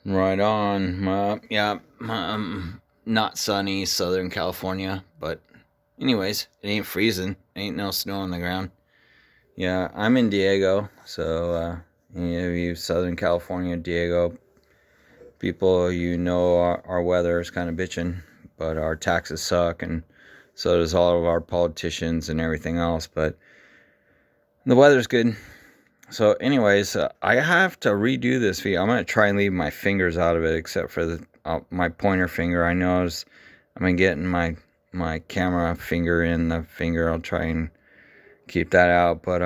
Right on. Yeah, not sunny Southern California, but anyways, it ain't freezing. Ain't no snow on the ground. Yeah, I'm in Diego, so any of you Southern California, Diego people, our weather is kind of bitching, but our taxes suck, and so does all of our politicians and everything else. But the weather's good. So, anyways, I have to redo this video. I'm gonna try and leave my fingers out of it, except for my pointer finger. I noticed I've been getting my camera finger in the finger. I'll try and keep that out. But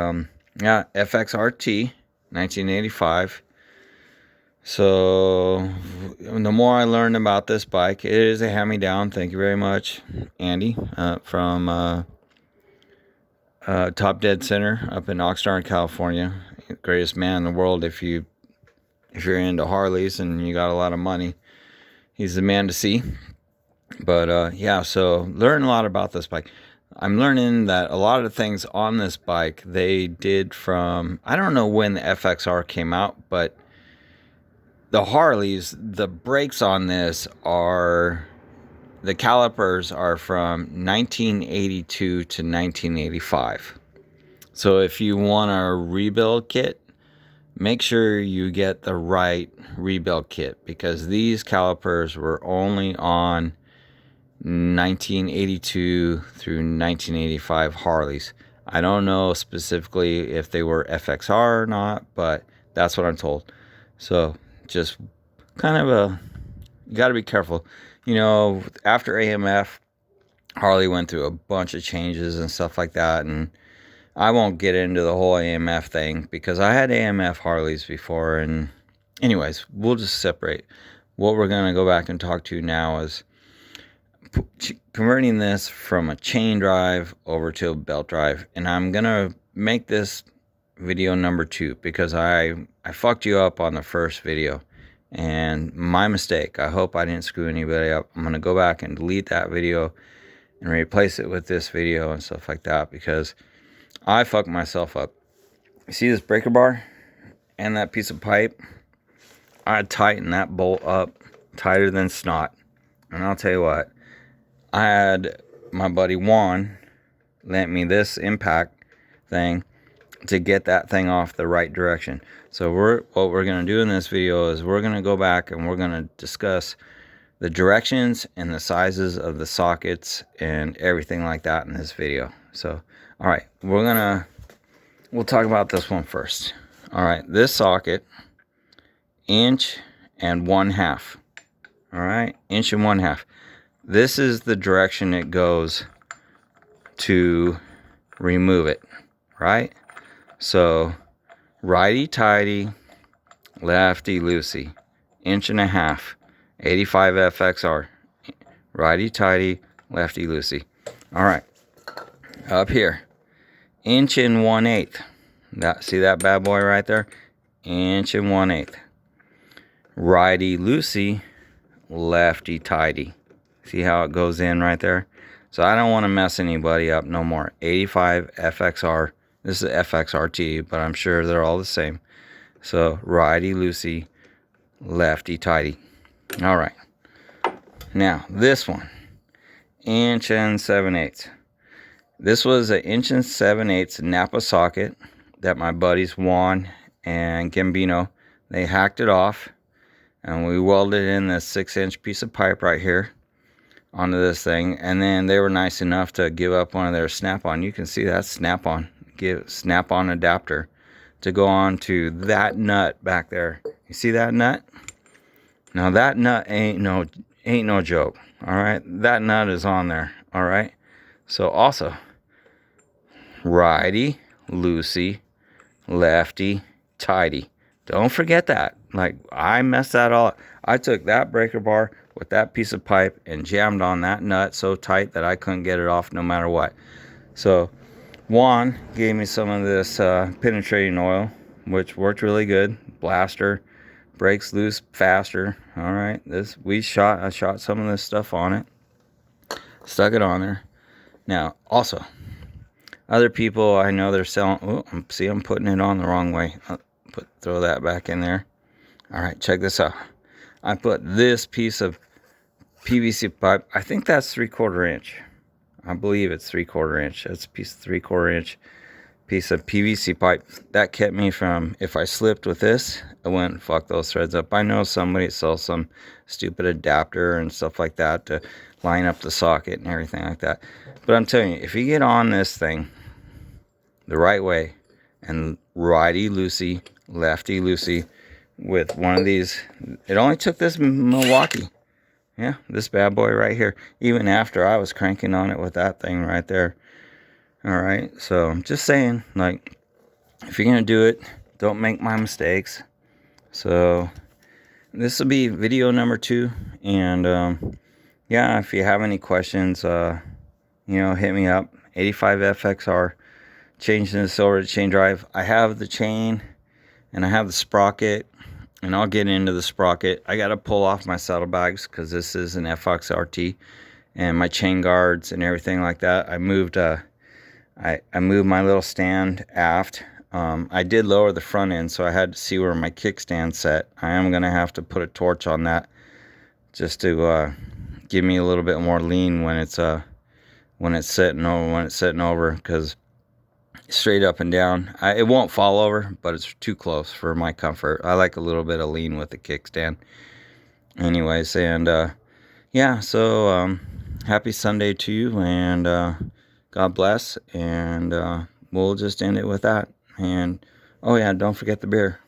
yeah, FXRT, 1985. So the more I learned about this bike, it is a hand-me-down. Thank you very much, Andy, from Top Dead Center up in Oxnard, California. Greatest man in the world if you're into Harleys and you got a lot of money. He's the man to see. But yeah, so learn a lot about this bike. I'm learning that a lot of the things on this bike they did from, I don't know when the FXR came out, but the Harleys, the brakes on this are, the calipers are from 1982 to 1985. So if you want a rebuild kit, make sure you get the right rebuild kit, because these calipers were only on 1982 through 1985 Harleys. I don't know specifically if they were FXR or not, but that's what I'm told. So just kind of you got to be careful. After AMF, Harley went through a bunch of changes and stuff like that, and I won't get into the whole AMF thing because I had AMF Harleys before. And anyways, we'll just separate. What we're going to go back and talk to now is converting this from a chain drive over to a belt drive. And I'm going to make this video number 2 because I fucked you up on the first video, and my mistake. I hope I didn't screw anybody up. I'm going to go back and delete that video and replace it with this video and stuff like that, because I fucked myself up. You see this breaker bar and that piece of pipe? I tightened that bolt up tighter than snot. And I'll tell you what, I had my buddy Juan lent me this impact thing to get that thing off the right direction. So what we're going to do in this video is we're going to go back and we're going to discuss the directions and the sizes of the sockets and everything like that in this video. So, all right, we'll talk about this one first. All right, this socket, 1.5 inches. All right, 1.5 inches. This is the direction it goes to remove it, right? So, righty-tighty, lefty-loosey, 1.5 inches, 85 FXR, righty-tighty, lefty-loosey. All right, up here, 1 1/8. See that bad boy right there? 1 1/8. Righty-loosey, lefty-tighty. See how it goes in right there? So I don't want to mess anybody up no more. 85 FXR. This is FXRT, but I'm sure they're all the same. So righty-loosey, lefty-tighty. All right. Now this one, 1 7/8. This was an 1 7/8 Napa socket that my buddies Juan and Gambino, they hacked it off, and we welded in this 6-inch piece of pipe right here onto this thing. And then they were nice enough to give up one of their snap-on. You can see that snap-on adapter to go on to that nut back there. You see that nut? Now that nut ain't no joke. All right, that nut is on there. All right. So also, righty, loosey, lefty, tighty. Don't forget that. Like, I messed that all up. I took that breaker bar with that piece of pipe and jammed on that nut so tight that I couldn't get it off no matter what. So Juan gave me some of this penetrating oil, which worked really good. Blaster, breaks loose faster. All right, I shot some of this stuff on it, stuck it on there. Now also, other people I know, they're selling. Oh, see, I'm putting it on the wrong way. Throw that back in there. All right, check this out. I put this piece of PVC pipe. I think that's 3/4 inch. I believe it's 3/4 inch. That's a piece of 3/4 inch piece of PVC pipe that kept me from, if I slipped with this, I wouldn't fuck those threads up. I know somebody sells some stupid adapter and stuff like that to line up the socket and everything like that. But I'm telling you, if you get on this thing the right way and righty loosey, lefty loosey with one of these, it only took this Milwaukee. Yeah, this bad boy right here. Even after I was cranking on it with that thing right there. All right, so I'm just saying, like, if you're gonna do it, don't make my mistakes. So this will be video number 2, and yeah, if you have any questions, hit me up. 85 FXR, changing this over to chain drive. I have the chain, and I have the sprocket, and I'll get into the sprocket. I got to pull off my saddlebags because this is an FXRT, and my chain guards and everything like that. I moved I moved my little stand aft. I did lower the front end, so I had to see where my kickstand set. I am going to have to put a torch on that just to give me a little bit more lean when it's sitting over, because straight up and down, it won't fall over, but it's too close for my comfort. I like a little bit of lean with the kickstand. Anyways, and yeah, so happy Sunday to you, and God bless, and we'll just end it with that. And oh yeah, don't forget the beer.